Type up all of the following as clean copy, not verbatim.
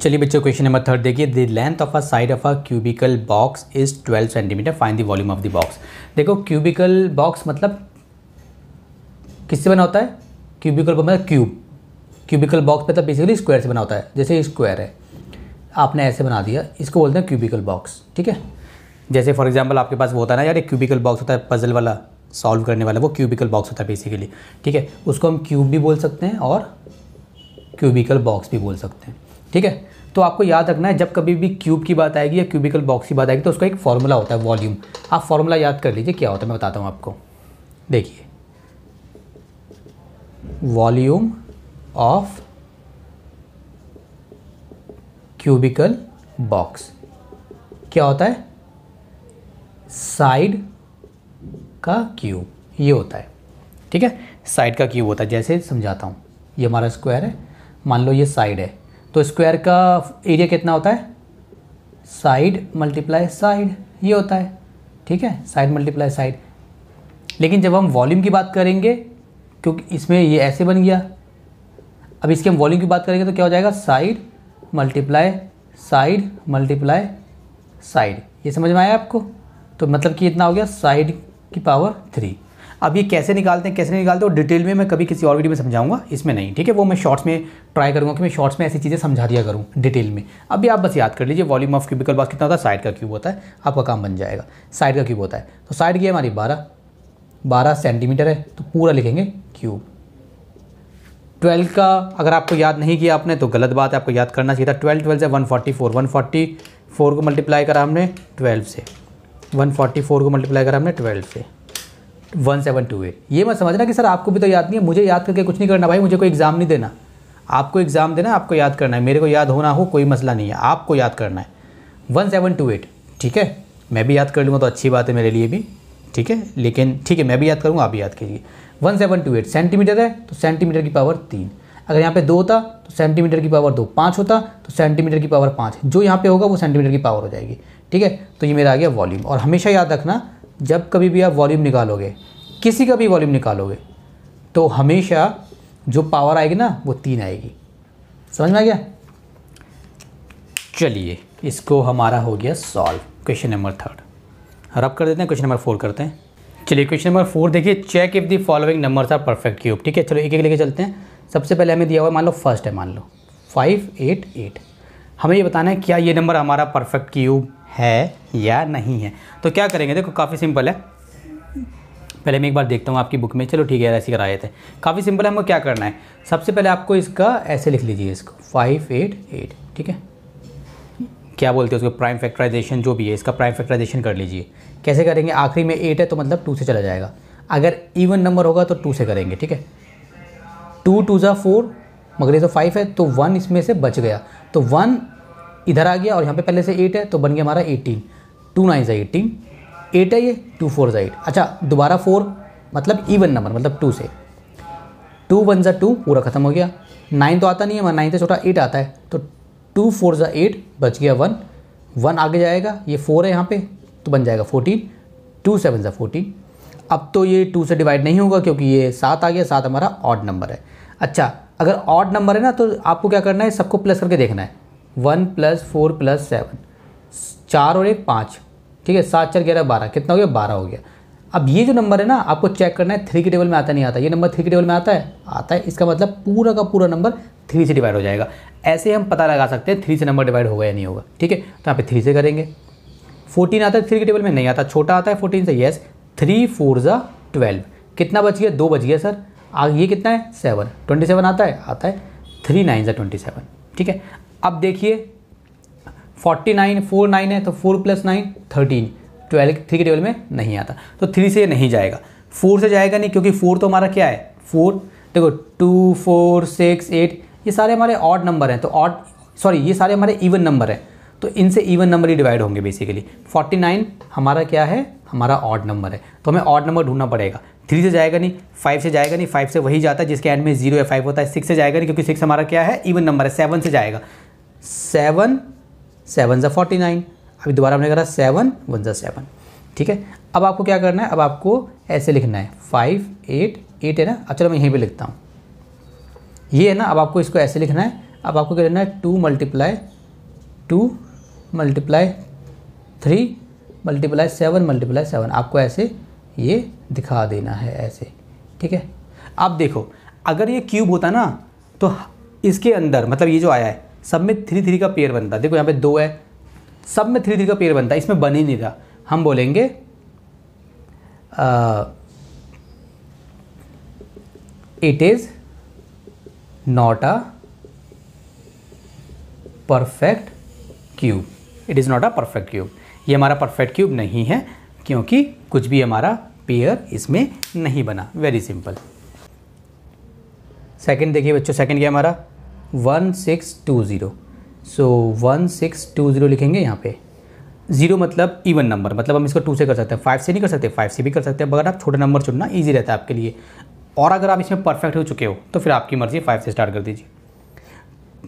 चलिए बच्चों, question number 3 देखिए। The length of a side of a cubical box is 12 centimetre, find the volume of the box. देखो, cubical box मतलब किससे बना होता है? क्यूबिकल मतलब क्यूब। क्यूबिकल बॉक्स मतलब बेसिकली स्क्वायर से बना होता है। जैसे स्क्वायर है, आपने ऐसे बना दिया, इसको बोलते हैं क्यूबिकल बॉक्स। ठीक है, जैसे फॉर एग्जांपल आपके पास वो होता है ना यार, एक क्यूबिकल बॉक्स होता है पजल वाला, सॉल्व करने वाला, वो क्यूबिकल बॉक्स होता है बेसिकली। ठीक है, उसको हम क्यूब भी बोल सकते हैं और क्यूबिकल बॉक्स भी बोल सकते हैं। ठीक है, तो आपको याद रखना है, जब कभी भी क्यूब की बात आएगी या क्यूबिकल बॉक्स की बात आएगी तो उसका एक फॉर्मूला होता है, वॉल्यूम। आप फॉर्मूला याद कर लीजिए क्या होता है, मैं बताता हूँ आपको। देखिए, वॉल्यूम ऑफ क्यूबिकल बॉक्स क्या होता है? साइड का क्यूब, ये होता है। ठीक है, साइड का क्यूब होता है। जैसे समझाता हूँ, ये हमारा स्क्वायर है, मान लो ये साइड है, तो स्क्वायर का एरिया कितना होता है? साइड मल्टीप्लाई साइड, ये होता है। ठीक है, साइड मल्टीप्लाई साइड। लेकिन जब हम वॉल्यूम की बात करेंगे, क्योंकि इसमें ये ऐसे बन गया, अब इसके हम वॉल्यूम की बात करेंगे तो क्या हो जाएगा? Side multiply side multiply side. ये समझ में आया आपको? तो मतलब कि इतना हो गया साइड की पावर 3। अब ये कैसे निकालते हैं, कैसे नहीं निकालते, और डिटेल में मैं कभी किसी और वीडियो में समझाऊंगा, इसमें नहीं। ठीक है, वो मैं शॉर्ट्स में ट्राई करूंगा कि मैं शॉर्ट्स में ऐसी चीज़ें समझा दिया करूं डिटेल में। अभी आप बस याद कर लीजिए, वॉल्यूम ऑफ क्यूबिकल बॉक्स कितना होता है? साइड का क्यूब होता है, आपका काम बन जाएगा। साइड का क्यूब होता है, तो साइड की हमारी 12 सेंटीमीटर है, तो पूरा लिखेंगे क्यूब। 12 का अगर आपको याद नहीं किया आपने तो गलत बात है, आपको याद करना चाहिए था। 12 से 144 को मल्टीप्लाई करा हमने 12 से, 144 को मल्टीप्लाई करा हमने 12 से, 1728। ये मत समझना कि सर आपको भी तो याद नहीं है, मुझे याद करके कुछ नहीं करना भाई, मुझे कोई एग्जाम नहीं देना। आपको एग्जाम देना, आपको याद करना है, मेरे को याद होना हो कोई मसला नहीं है, आपको याद करना है। 1728, ठीक है, मैं भी याद कर लूँगा तो अच्छी बात है मेरे लिए भी। ठीक है, लेकिन ठीक है, मैं भी याद करूँगा, आप भी याद कीजिए। 1728 सेंटीमीटर है, तो सेंटीमीटर की पावर 3। अगर यहाँ पे 2 होता तो सेंटीमीटर की पावर 2, 5 होता तो सेंटीमीटर की पावर 5, जो यहाँ पे होगा वो सेंटीमीटर की पावर हो जाएगी। ठीक है, तो ये मेरा आ गया वॉल्यूम। और हमेशा याद रखना, जब कभी भी आप वॉल्यूम निकालोगे, किसी का भी वॉल्यूम निकालोगे, तो हमेशा जो पावर आएगी ना वो 3 आएगी। समझ में आ गया? चलिए, इसको हमारा हो गया सॉल्व, क्वेश्चन नंबर 3। रब कर देते हैं, क्वेश्चन नंबर 4 करते हैं। चलिए, क्वेश्चन नंबर 4 देखिए। Check if the following numbers are perfect cube. ठीक है, चलो एक एक लेके चलते हैं। सबसे पहले हमें दिया हुआ, मान लो फर्स्ट है, मान लो 588। हमें ये बताना है क्या ये नंबर हमारा परफेक्ट क्यूब है या नहीं है। तो क्या करेंगे, देखो काफ़ी सिंपल है। पहले मैं एक बार देखता हूँ आपकी बुक में। चलो ठीक है, ऐसे कराए थे। काफ़ी सिंपल है, हमको क्या करना है, सबसे पहले आपको इसका ऐसे लिख लीजिए, इसको 588। ठीक है, क्या बोलते हैं उसको, प्राइम फैक्टराइजेशन जो भी है, इसका प्राइम फैक्टराइजेशन कर लीजिए। कैसे करेंगे? आखिरी में 8 है तो मतलब 2 से चला जाएगा। अगर इवन नंबर होगा तो 2 से करेंगे। ठीक है, 2 2 ज़ा 4, मगर ये तो 5 है तो 1 इसमें से बच गया, तो 1 इधर आ गया और यहाँ पे पहले से 8 है तो बन गया हमारा 18। 2 9 ज़ा 18, 8 है ये, 2 4 ज़ा 8। अच्छा, दोबारा 4 मतलब इवन नंबर, मतलब 2 से, 2 1 ज़ा 2, पूरा खत्म हो गया। 9 तो आता नहीं है, 9 से छोटा 8 आता है, तो 2 4 ज़ा 8, बच गया 1। 1 आगे जाएगा, ये 4 है यहाँ पे तो बन जाएगा 14। 2 7 ज़ा 14। अब तो ये 2 से डिवाइड नहीं होगा क्योंकि ये 7 आ गया, 7 हमारा ऑड नंबर है। अच्छा, अगर ऑड नंबर है ना तो आपको क्या करना है, सबको प्लस करके देखना है। 1 + 4 + 7, 4 और 1 5। ठीक है, 7 4 11 12, कितना हो गया? 12 हो गया। अब ये जो नंबर है ना, आपको चेक करना है 3 के टेबल में आता नहीं आता। ये नंबर 3 के टेबल में आता है, आता है, इसका मतलब पूरा का पूरा नंबर 3 से डिवाइड हो जाएगा। ऐसे हम पता लगा सकते हैं 3 से नंबर डिवाइड होगा या नहीं होगा। ठीक है, तो यहाँ पे 3 से करेंगे। 14 आता है 3 के टेबल में, नहीं आता, छोटा आता है 14 से। यस, 3 4 ज़ा 12, कितना बच गया? 2 बच गया सर। ये कितना है? 7। 27 आता है, आता है। 3 9 ज़ा 27। ठीक है, अब देखिए 49, 4 9 है तो 4 + 9 13। 12 3 के टेबल में नहीं आता, तो 3 से नहीं जाएगा। 4 से जाएगा नहीं, क्योंकि 4 तो हमारा क्या है? 4, देखो 2 4 6 8, ये सारे हमारे ऑड नंबर हैं, तो ऑड, सॉरी, ये सारे हमारे इवन नंबर हैं, तो इनसे इवन नंबर ही डिवाइड होंगे बेसिकली। 49 हमारा क्या है? हमारा ऑड नंबर है, तो हमें ऑड नंबर ढूंढना पड़ेगा। 3 से जाएगा नहीं, 5 से जाएगा नहीं, 5 से वही जाता है जिसके एंड में 0 या 5 होता है। 6 से जाएगा नहीं, क्योंकि 6 हमारा क्या है? इवन नंबर है। 7 से जाएगा, 7 7 ज़ा 49। अभी दोबारा हमने करा 7 1 ज़ा 7। ठीक है, अब आपको क्या करना है, अब आपको ऐसे लिखना है 5 8 8 है ना। चलो मैं यहीं पे लिखता हूँ, ये है ना। अब आपको इसको ऐसे लिखना है, अब आपको क्या करना है, 2 × 2 मल्टीप्लाई 3 मल्टीप्लाई 7 मल्टीप्लाई 7, आपको ऐसे ये दिखा देना है ऐसे, ठीक है। अब देखो अगर ये क्यूब होता ना तो इसके अंदर मतलब ये जो आया है सब में 3 3 का पेयर बनता, देखो यहाँ पे 2 है, सब में 3 3 का पेयर बनता, इसमें बन ही नहीं रहा। हम बोलेंगे it is not a perfect cube, it is not a perfect cube, ये हमारा परफेक्ट क्यूब नहीं है क्योंकि कुछ भी हमारा पेयर इसमें नहीं बना। Very simple. सेकंड देखिए बच्चों, सेकंड क्या हमारा 1620, सो 1620 लिखेंगे यहाँ पे। 0 मतलब इवन नंबर, मतलब हम इसको 2 से कर सकते हैं, 5 से नहीं कर सकते, 5 से भी कर सकते हैं, मगर आप छोटा नंबर चुनना ईजी रहता है आपके लिए। और अगर आप इसमें परफेक्ट हो चुके हो तो फिर आपकी मर्ज़ी 5 से स्टार्ट कर दीजिए।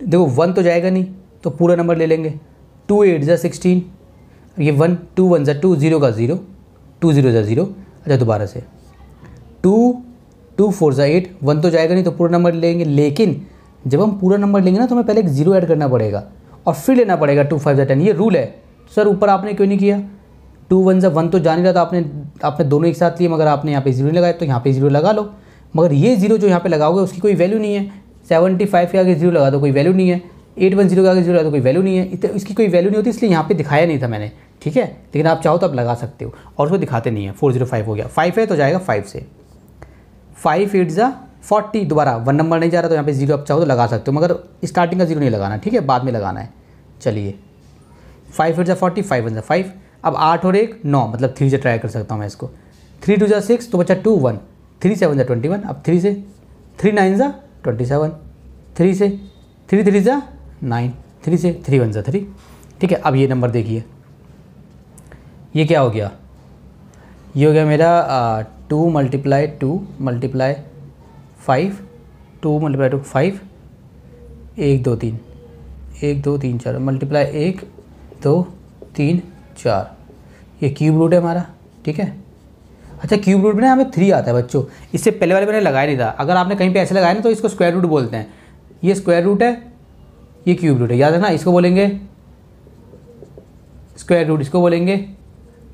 देखो 1 तो जाएगा नहीं तो पूरा नंबर ले लेंगे, 2 8 जा 16, ये 1 2 1 जा 2, 0 का 0, 2 0 जा 0। अच्छा दोबारा से 2 2 4 जा 8, 1 तो जाएगा नहीं तो पूरा नंबर लेंगे, लेकिन जब हम पूरा नंबर लेंगे ना तो हमें पहले एक 0 ऐड करना पड़ेगा और फिर लेना पड़ेगा 2 5 जा 10, ये रूल है। सर ऊपर आपने क्यों नहीं किया, 2 1 जा 1 तो जान ही रहा था, आपने दोनों एक साथ लिए, मगर आपने यहाँ पे 0 लगाया तो यहाँ पे 0 लगा लो, मगर ये 0 जो यहाँ पे लगाओगे उसकी कोई वैल्यू नहीं है। 75 के आगे 0 लगा दो कोई वैल्यू नहीं है, 810 के आगे 0 लगा दो कोई वैल्यू नहीं है, इसकी कोई वैल्यू नहीं होती, इसलिए यहाँ पे दिखाया नहीं था मैंने, ठीक है। लेकिन आप चाहो तो आप लगा सकते हो और उसको दिखाते नहीं है। 405 हो गया, 5 है तो जाएगा 5 से, 5 8 जा 40, दोबारा 1 नंबर नहीं जा रहा तो यहाँ पे 0 आप चाहो तो लगा सकते हो, मगर स्टार्टिंग का 0 नहीं लगाना, ठीक है, बाद में लगाना है। चलिए 5 8 जा 40, 5 1 जा 5, अब 8 और 1 9, मतलब 3 से ट्राई कर सकता हूँ मैं इसको। 3 2 जा 6 तो बचा 2 1, 3 7 जा 21, अब 3 से 3 9 जा 27, 3 से 3 3 जा 9, 3 से 3 1 जा 3, ठीक है। अब ये नंबर देखिए, ये क्या हो गया, ये हो गया मेरा 2 मल्टीप्लाई 2 मल्टीप्लाई 5, 2 मल्टीप्लाई 2 5, 1 2 3 1 2 3 4 मल्टीप्लाई 1 2 3 4, ये क्यूब रूट है हमारा, ठीक है। अच्छा क्यूब रूट में ना हमें 3 आता है बच्चों, इससे पहले वाले मैंने लगाया नहीं था, अगर आपने कहीं पे ऐसे लगाया ना तो इसको स्क्वायर रूट बोलते हैं। ये स्क्वायर रूट है, ये क्यूब रूट है, याद है ना, इसको बोलेंगे स्क्वायर रूट, इसको बोलेंगे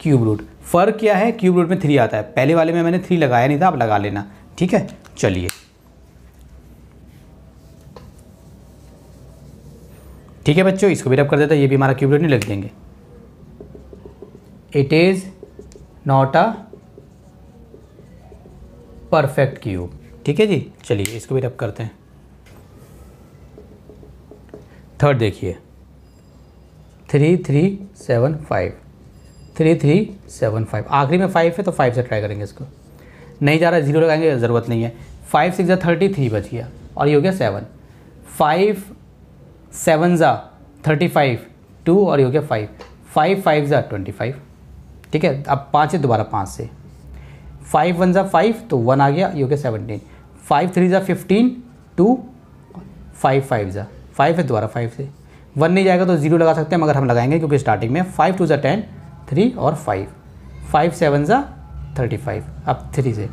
क्यूब रूट। फ़र्क क्या है, क्यूब रूट में 3 आता है, पहले वाले में मैंने 3 लगाया नहीं था, आप लगा लेना, ठीक है। चलिए ठीक है बच्चों, इसको भी रब कर देता है, ये भी हमारा क्यूब रूट नहीं लग देंगे। It is not a perfect cube, ठीक है जी। चलिए इसको भी रब करते हैं। थर्ड देखिए 3 3 7 5, 3 3 7 5, आखिरी में 5 है तो 5 से ट्राई करेंगे, इसको नहीं जा रहा 0 लगाएंगे, ज़रूरत नहीं है। 5 6 जा 33 बच गया और ये हो गया 7, 5 7 जा 35 2 और ये हो गया 5, 5 5 जा 25, ठीक है। अब 5 से दोबारा 5 से 5 1 जा 5 तो 1 आ गया, ये हो गया 17, 5 3 जा 15 2, 5 5 जा 5 है दोबारा 5 से, 1 नहीं जाएगा तो 0 लगा सकते हैं, मगर हम लगाएंगे क्योंकि स्टार्टिंग में 5 2 जा 10 3 और 5, 5 7 जा 35, अब 3 से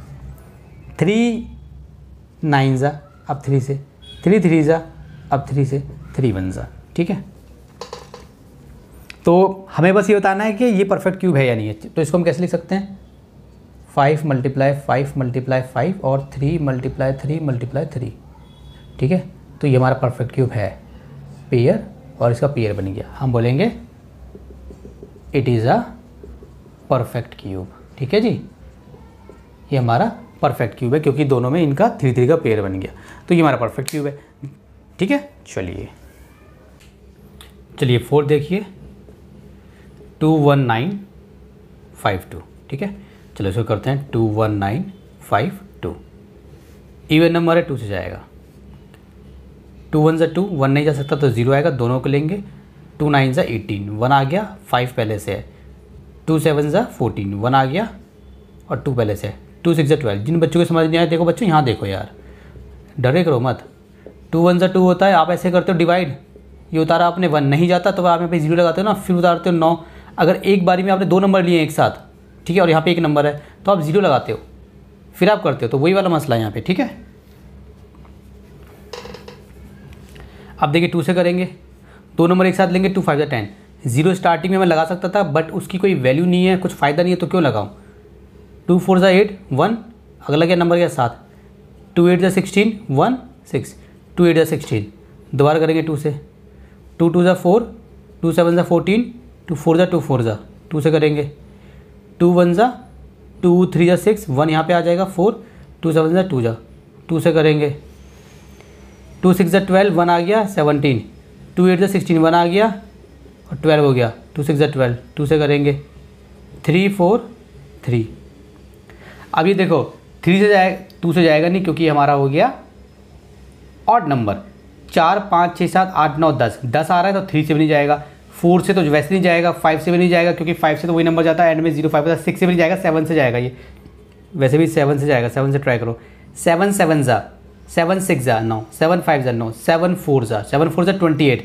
3 9 जा, अब 3 से 3 3 जा, अब 3 से 3 1 जा, ठीक है। तो हमें बस ये बताना है कि ये परफेक्ट क्यूब है या नहीं है। तो इसको हम कैसे लिख सकते हैं, 5 मल्टीप्लाई 5 मल्टीप्लाई 5 और 3 मल्टीप्लाई 3 मल्टीप्लाई 3, ठीक है। तो ये हमारा परफेक्ट क्यूब है, पेयर, और इसका पेयर बन गया, हम बोलेंगे it is a perfect cube, ठीक है जी। ये हमारा परफेक्ट क्यूब है क्योंकि दोनों में इनका 3 3 का पेयर बन गया, तो ये हमारा परफेक्ट क्यूब है, ठीक है। चलिए 4 देखिए 21952, ठीक है। चलो इसको करते हैं 21952, इवन नंबर है, 2 से जाएगा, 2 1 जा 2, 1 नहीं जा सकता तो 0 आएगा, दोनों को लेंगे, 2 9 जा 18, 1 आ गया, 5 पहले से है, 2 7 जा 14, 1 आ गया और 2 पहले से है, 2 6 जा 12। जिन बच्चों को समझ नहीं आया, देखो बच्चों यहाँ देखो यार, डरे करो मत, 2 1 जा 2 होता है, आप ऐसे करते हो डिवाइड, ये उतारा आपने 1 नहीं जाता तो आप यहाँ पे 0 लगाते हो ना, फिर उतारते हो 9, अगर एक बारी में आपने 2 नंबर लिए एक साथ, ठीक है, और यहाँ पे 1 नंबर है तो आप 0 लगाते हो, फिर आप करते हो, तो वही वाला मसला है यहाँ पे, ठीक है। अब देखिए 2 से करेंगे दो नंबर एक साथ लेंगे, 2 5 10। जीरो स्टार्टिंग में मैं लगा सकता था बट उसकी कोई वैल्यू नहीं है, कुछ फ़ायदा नहीं है, तो क्यों लगाऊँ। 2 4 8 1, अगला क्या नंबर गया 7, 2 8 16 1 6, 2 8 16, दोबारा करेंगे 2 से, 2 2 4, 2 7 14, 2 4 2 4 2 से करेंगे, 2 1 2 3 6, 1 यहाँ पे आ जाएगा 4, 2 7 2 2 से करेंगे, 2 6 12, 1 आ गया 17, 2 8 16, 1 आ गया और 12 हो गया, 2 6 12, 2 से करेंगे, 3 4 3। अब ये देखो 3 से जाए 2 से जाएगा नहीं क्योंकि हमारा हो गया ऑड नंबर, 4 5 6 7 8 9 10, 10 आ रहा है तो 3 से भी नहीं जाएगा, 4 से तो वैसे नहीं जाएगा, 5 से भी नहीं जाएगा क्योंकि 5 से तो वही नंबर जाता है एंड में 0 5, 6 से भी नहीं जाएगा, 7 से जाएगा, ये वैसे भी 7 से जाएगा, 7 से ट्राई करो, 7 7 7 6 9, 7 5 9, 7 4 7 4 28,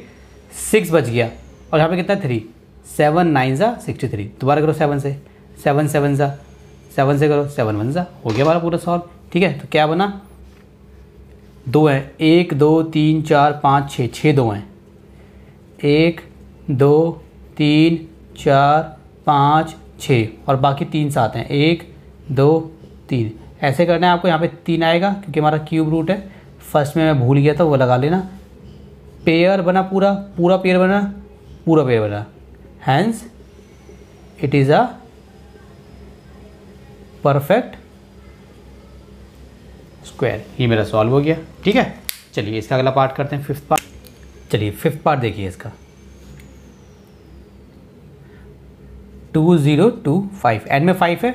6 बच गया और यहाँ पे कितना 3, 7 9 63, दोबारा करो 7 से, 7 7 7 से करो, 7 1 हो गया हमारा पूरा सॉल्व। ठीक है, तो क्या बना, 2 है, 1 2 3 4 5 6, 6 2 हैं, 1 2 3 4 5 6 और बाकी 3 7 हैं, 1 2 3, ऐसे करना है आपको। यहाँ पे 3 आएगा क्योंकि हमारा क्यूब रूट है, फर्स्ट में मैं भूल गया था वो लगा लेना। पेयर बना, पूरा पूरा पेयर बना, पूरा पेयर बना, hence it is a perfect square. ये मेरा सॉल्व हो गया। ठीक है, चलिए इसका अगला पार्ट करते हैं, फिफ्थ पार्ट। चलिए फिफ्थ पार्ट देखिए इसका, 2 0 2 5, एंड में 5 है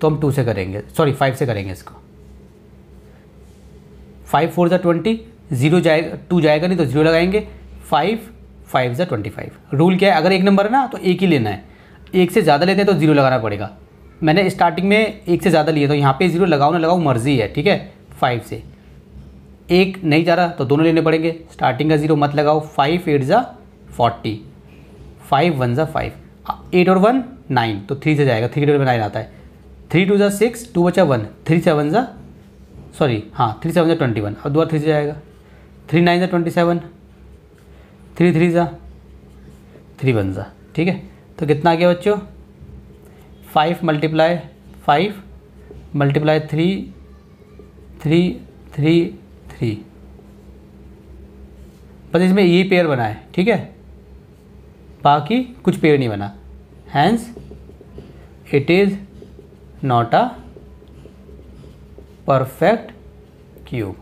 तो हम 2 से करेंगे, सॉरी 5 से करेंगे इसको। 5 4 20, 0 जाएगा, 2 जाएगा नहीं तो 0 लगाएंगे, 5 5 25। रूल क्या है, अगर एक नंबर है ना तो एक ही लेना है, एक से ज़्यादा लेते हैं तो 0 लगाना पड़ेगा। मैंने स्टार्टिंग में एक से ज़्यादा लिया तो यहाँ पे 0 लगाओ ना लगाओ मर्जी है। ठीक है, 5 से एक नहीं जा रहा तो दोनों लेने पड़ेंगे, स्टार्टिंग का 0 मत लगाओ। 5 8 40, 5 1 5, 8 और 1 9 तो 3 से जाएगा, 3 9 आता है, 3 2 6, 2 बचा 1, 3 7 सॉरी हाँ 3 7 21, अब दोबारा 3 से जाएगा, 3 9 27, 3 3 3 1। ठीक है, तो कितना आ गया बच्चों, 5 मल्टीप्लाई 5 मल्टीप्लाई 3 3 3 3, बस इसमें यही पेयर बना है। ठीक है, बाकी कुछ पेयर नहीं बना, hence it is not a perfect cube.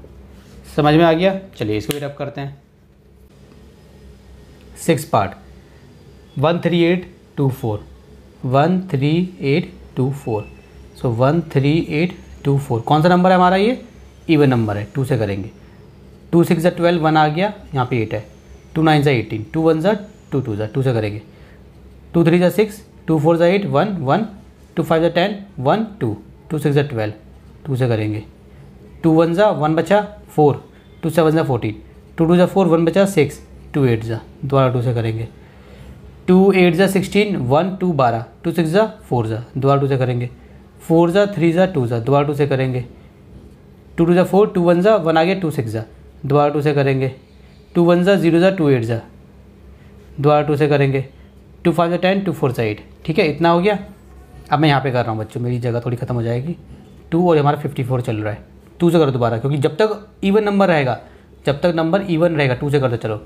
समझ में आ गया। चलिए इसको भी रब करते हैं। 6 पार्ट, 13824, 13824, सो 13824 कौन सा नंबर है हमारा, ये इवन नंबर है, 2 से करेंगे। 2 6 12, 1 आ गया, यहाँ पे 8 है, 2 9 18, 2 1 2 2 2 से करेंगे, 2 3 6, 2 4 8 1 1, 2 5 10 1 2, 2 6 12, 2 से करेंगे, 2 1 1 बचा 4, 2 7 14, 2 2 4 1 बचा 6, 2 8 दोबारा 2 से करेंगे, 2 8 16 1 2 12, 2 6 4 दोबारा 2 से करेंगे, 4 3 2 दोबारा 2 से करेंगे, 2 2 4, 2 1 1 आ गया, 2 6 दोबारा 2 से करेंगे, 2 1 0 2 8 दोबारा 2 से करेंगे, 2 5 10, 2 4 8। ठीक है, इतना हो गया। अब मैं यहाँ पे कर रहा हूँ बच्चों, मेरी जगह थोड़ी ख़त्म हो जाएगी। 2 और हमारा 54 चल रहा है, 2 से करो दोबारा, क्योंकि जब तक इवन नंबर रहेगा, जब तक नंबर इवन रहेगा 2 से करते चलो।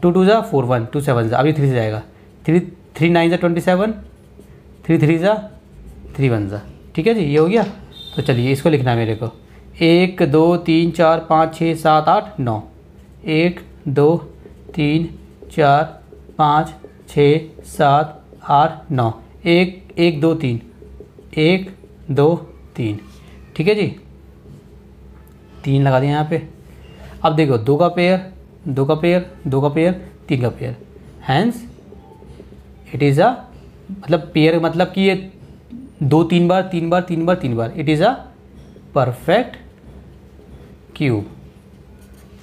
2 2 4 1, 2 7 अभी 3 से जाएगा, 3 9 27, 3 3 3 1। ठीक है जी, ये हो गया। तो चलिए इसको लिखना है मेरे को, 1 2 3 4 5 6 7 8 9, 1 2 3 4 5 6 7 8 9, 1 1 2 3, 1 2 3। ठीक है जी, 3 लगा दिया यहाँ पे। अब देखो 2 का पेयर 2 का पेयर 2 का पेयर 3 का pair, hence it is a, मतलब पेयर मतलब कि ये 2 3 बार 3 बार 3 बार 3 बार, it is a perfect cube.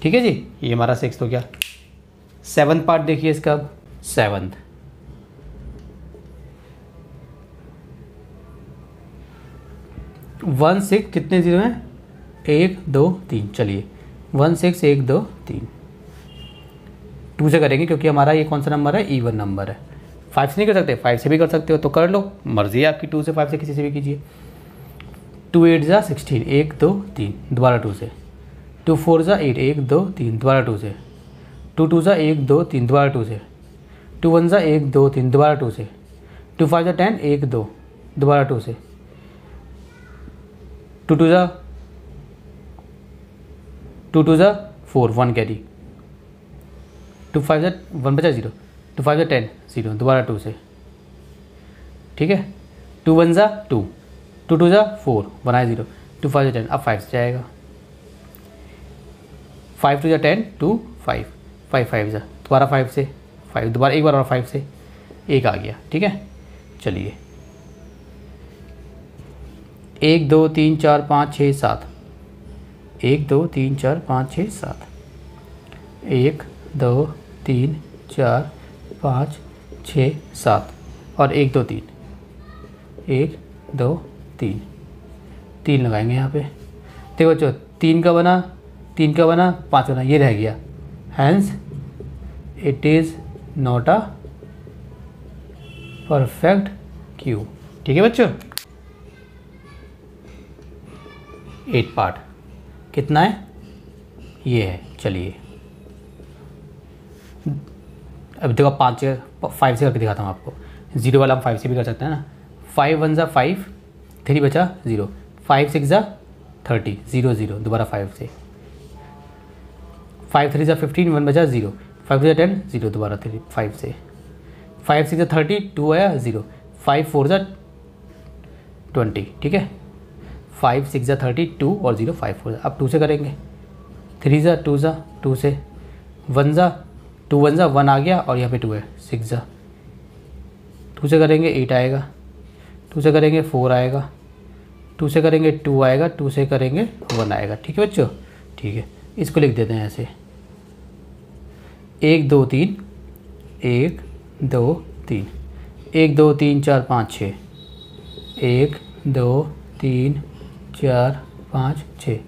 ठीक है जी, ये हमारा 6 हो गया। 7th पार्ट देखिए इसका, अब 7th, 1 6 कितने 0 हैं, 1 2 3। चलिए 1 6 1 2 3, 2 से करेंगे क्योंकि हमारा ये कौन सा नंबर है, इवन नंबर है। 5 से नहीं कर सकते, 5 से भी कर सकते हो तो कर लो, मर्जी है आपकी। 2 से 5 से किसी से भी कीजिए। 2 8 जा 16, 1 2 3, दोबारा 2 से। 2 4 जा 8, 1 2 3, दोबारा 2 से। 2 2 जा 1 2 3, दोबारा 2 से। 2 1 जा 1 2 3, दोबारा 2 से। 2 5 जा 10, 1 2, दोबारा 2 से। 2 2 जा 4, 1 कैरी। 2 5 जा 1 बचा 0, 2 5 जा 10 0, दोबारा 2 से, ठीक है। 2 1 जा 2, 2 2 जा 4, बनाए 0, 2 5 जा 10, अब 5 से जाएगा। 5 2 जा 10, 2 5, 5 5 जा, दोबारा 5 से 5, दोबारा एक बार और 5 से 1 आ गया, ठीक है। चलिए 1 2 3 4 5 6 7, 1 2 3 4 5 6 7, 1 2 3 4 5 6 7 और 1 2 3, 1 2 3, 3 लगाएंगे यहाँ पे। देखो बच्चों 3 का बना 5 बना, ये रह गया। Hence it is not a perfect cube, ठीक है बच्चों। 8 पार्ट कितना है, ये है। चलिए अब देखो 5 से करके दिखाता हूँ आपको। 0 वाला हम 5 से भी कर सकते हैं ना। 5 1 जा 5, 3 बचा 0, 5 6 जा 30, 0 0, दोबारा 5 से। 5 3 जा 15, 1 बचा 0, 5 2 जा 10 0, दोबारा 3 5 से। 5 6 जा 30, 2 आया 0, 5 4 जा 20, ठीक है। 5 6 जा 30, 2 और 0 5 4 जा। अब 2 से करेंगे। 3 जा 2 जा 2 से। 1 जा 2 1 जा 1 आ गया और यहाँ पे 2 है। 6 जा 2 से करेंगे 8 आएगा। 2 से करेंगे 4 आएगा। 2 से करेंगे 2 आएगा। 2 से करेंगे 1 आएगा, ठीक है बच्चों। ठीक है, इसको लिख देते हैं ऐसे 1 2 3, 1 2 3, 1 2 3 4 5 6, 1 2 3 4 5 6,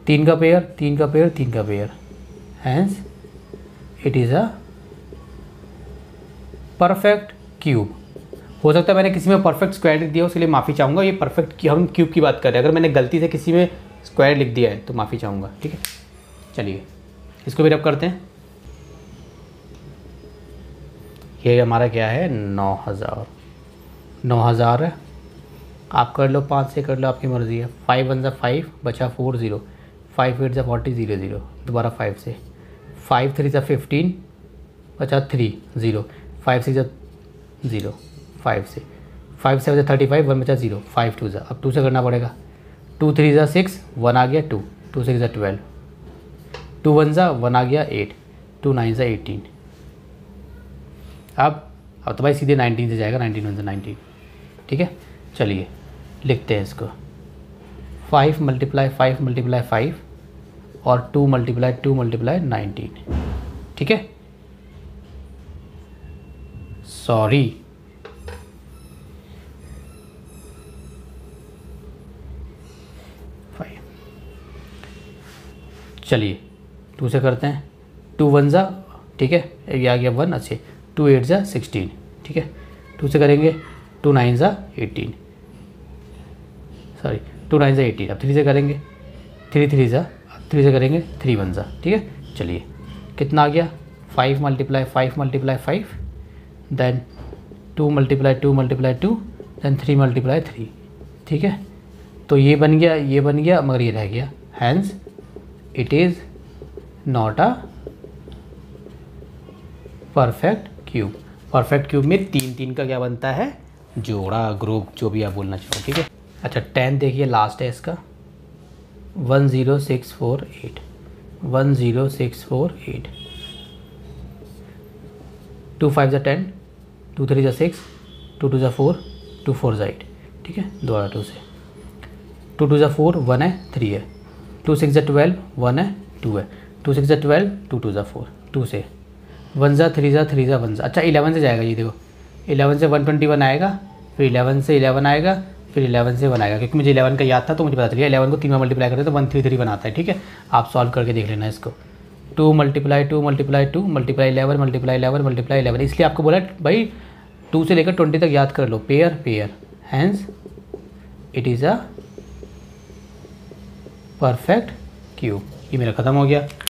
3 का पेयर 3 का पेयर 3 का pair. Hence it is a perfect cube. हो सकता है मैंने किसी में परफेक्ट स्क्वायर लिख दिया, उसके लिए माफ़ी चाहूँगा। ये परफेक्ट हम क्यूब की बात कर रहे हैं, अगर मैंने गलती से किसी में स्क्वायर लिख दिया है तो माफ़ी चाहूँगा, ठीक है। चलिए इसको भी रब करते हैं। ये हमारा क्या है 9000 है। आप कर लो 5 से कर लो, आपकी मर्ज़ी है। 5 1 जा 5 बचा 4 0, 5 8 जा 40 0 0, दोबारा 5 से। 5 3 जा 15 बचा 3 0, 5 6 जा 0 5 से। 5 7 जा 35, 1 बचा 0, 5 2 जा, अब 2 से करना पड़ेगा। 2 3 जा 6, 1 आ गया 2, 2 6 जा 12, 2 1 जा 1 आ गया 8, 2 9 जा 18। अब तो भाई सीधे 19 से जाएगा, 19 1 जा 19, ठीक है। चलिए लिखते हैं इसको 5 × 5 × 5 और 2 × 2 × 19, ठीक है। सॉरी चलिए 2 से करते हैं। 2 1 जा, ठीक है, ये आ गया 1, अच्छे। 2 8 जा 16, ठीक है। 2 से करेंगे 2 9 जा 18, सॉरी 2 9 जा 18। अब 3 से करेंगे 3 3 जा, 3 से करेंगे 3 1 जा, ठीक है। चलिए कितना आ गया 5 × 5 × 5, देन 2 × 2 × 2, देन 3 × 3, ठीक है। तो ये बन गया मगर ये रह गया। Hence it is not a perfect cube. Perfect cube में 3 3 का क्या बनता है, जोड़ा, ग्रुप, जो भी आप बोलना चाहो, ठीक है। अच्छा 10 देखिए, लास्ट है इसका 10648, 10648। 2 5 जा 10, 2 3 जा 6, 2 2 जा 4, 2 4 जा 8, ठीक है। दोबारा 2 से। 2 2 जा 4, 1 है 3 है। 2 6 जा 12, 1 है 2 है। 2 6 जा 12, 2 2 जा 4, 2 से। 1 जा 3 जा 3 जा 1 जा। अच्छा 11 से जाएगा, ये देखो 11 से 121 आएगा, फिर 11 से 11 आएगा, फिर 11 से 1 आएगा, क्योंकि मुझे 11 का याद था तो मुझे पता चलिए 11 को 3 में मल्टीप्लाई करते तो 133 बनाता है, ठीक है। आप सॉल्व करके देख लेना इसको। 2 multiply 2 multiply 2 multiply 11 multiply 11 multiply 11, इसलिए आपको बोला भाई 2 से लेकर 20 तक याद कर लो, pair pair, hence it is a perfect cube. ये मेरा ख़त्म हो गया।